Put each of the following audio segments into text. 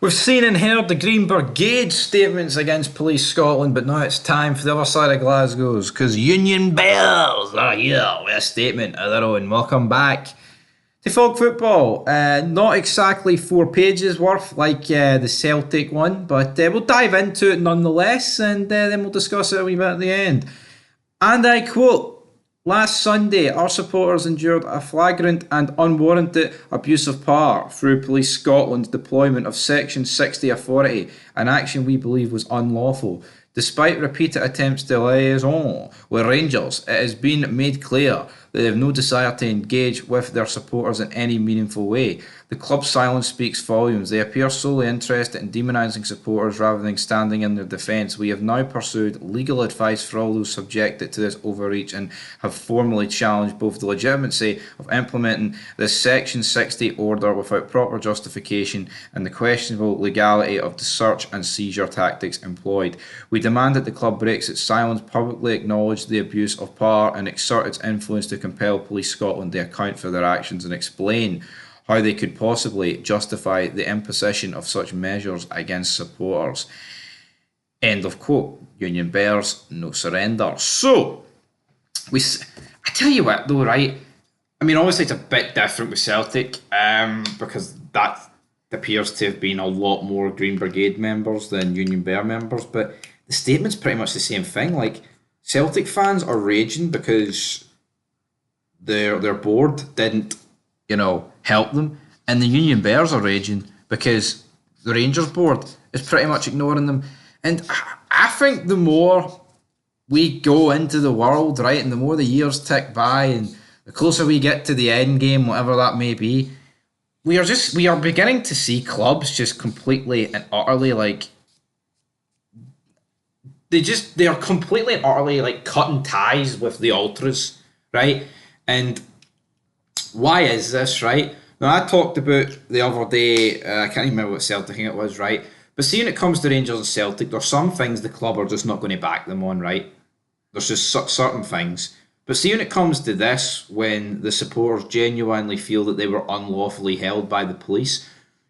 We've seen and heard the Green Brigade statements against Police Scotland, but now it's time for the other side of Glasgow's, because Union Bears are here with a statement of their own. Welcome back to Fog Football. Not exactly 4 pages worth like the Celtic one, but we'll dive into it nonetheless, and then we'll discuss it a wee bit at the end. And I quote, "Last Sunday, our supporters endured a flagrant and unwarranted abuse of power through Police Scotland's deployment of Section 60 authority, an action we believe was unlawful. Despite repeated attempts to liaison with Rangers, it has been made clear that they have no desire to engage with their supporters in any meaningful way. The club's silence speaks volumes. They appear solely interested in demonising supporters rather than standing in their defence. We have now pursued legal advice for all those subjected to this overreach and have formally challenged both the legitimacy of implementing this Section 60 order without proper justification and the questionable legality of the search and seizure tactics employed. We demand that the club breaks its silence, publicly acknowledge the abuse of power and exert its influence to compel Police Scotland to account for their actions and explain how they could possibly justify the imposition of such measures against supporters." End of quote. Union Bears, no surrender. So, I tell you what though, right? I mean, obviously it's a bit different with Celtic, because that appears to have been a lot more Green Brigade members than Union Bear members, but the statement's pretty much the same thing. Like, Celtic fans are raging because their board didn't, help them, and the Union Bears are raging because the Rangers board is pretty much ignoring them. And I think the more we go into the world, right, and the more the years tick by, and the closer we get to the end game, whatever that may be, we are beginning to see clubs just completely and utterly they are completely and utterly cutting ties with the ultras, right? And why is this, right? Now, I talked about the other day, I can't even remember what Celtic thing it was, right? But see, when it comes to Rangers and Celtic, there's some things the club are just not going to back them on, right? There's just certain things. But see, when it comes to this, when the supporters genuinely feel that they were unlawfully held by the police,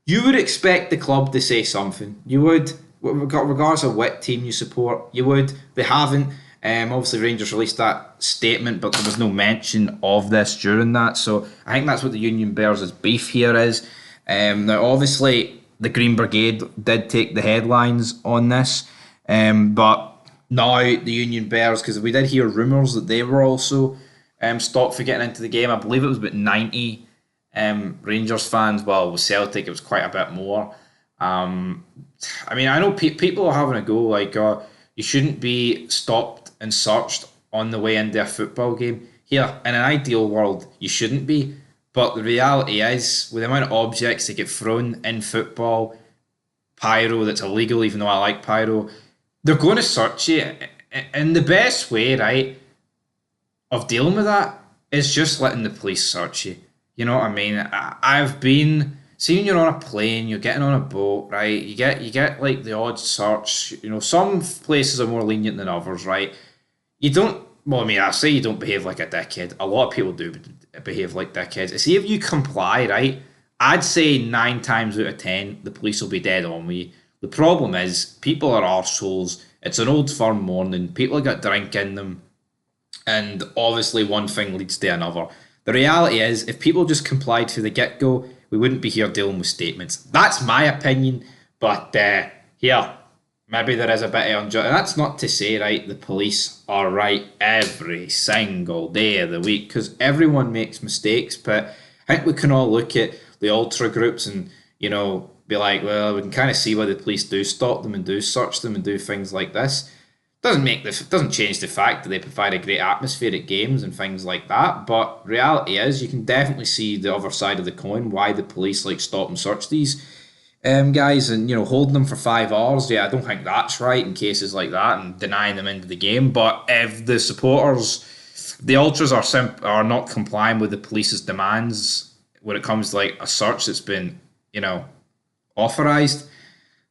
you would expect the club to say something. You would, regardless of what team you support, you would. They haven't. Obviously, Rangers released that statement, but there was no mention of this during that. So I think that's what the Union Bears' beef here is. Now, obviously, the Green Brigade did take the headlines on this, but now the Union Bears, because we did hear rumours that they were also stopped for getting into the game. I believe it was about 90 Rangers fans. Well, with Celtic, it was quite a bit more. I mean, I know people are having a go like, you shouldn't be stopped and searched on the way into a football game. Here, in an ideal world, you shouldn't be. But the reality is, with the amount of objects that get thrown in football, pyro that's illegal, even though I like pyro, they're going to search you. And the best way, right, of dealing with that is just letting the police search you. You know what I mean? I've been... See, when you're on a plane, you're getting on a boat, right? You get like the odd search. Some places are more lenient than others, right? You don't. Well, I mean, I say you don't behave like a dickhead. A lot of people do behave like dickheads. See, if you comply, right? I'd say 9 times out of 10, the police will be dead on with you. The problem is, people are arseholes. It's an old firm morning. People have got drink in them, and obviously one thing leads to another. The reality is, if people just complied from the get-go, we wouldn't be here dealing with statements. That's my opinion, but here, maybe there is a bit of unjust. And that's not to say, right, the police are right every single day of the week, because everyone makes mistakes, but I think we can all look at the ultra groups and, be like, well, we can kind of see why the police do stop them and do search them and do things like this. Doesn't change the fact that they provide a great atmosphere at games and things like that. But reality is, you can definitely see the other side of the coin. Why the police stop and search these guys and holding them for 5 hours. Yeah, I don't think that's right in cases like that and denying them into the game. But if the supporters, the ultras are not complying with the police's demands when it comes to a search that's been authorised.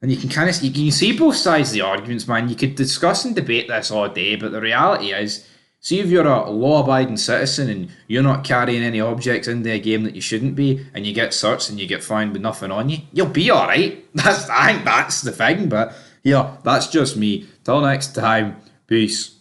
And you can see both sides of the arguments, man. You could discuss and debate this all day, but the reality is See if you're a law-abiding citizen and you're not carrying any objects into a game that you shouldn't be, and you get searched and you get fined with nothing on you, you'll be all right. I think that's the thing. But yeah, that's just me. Till next time, peace.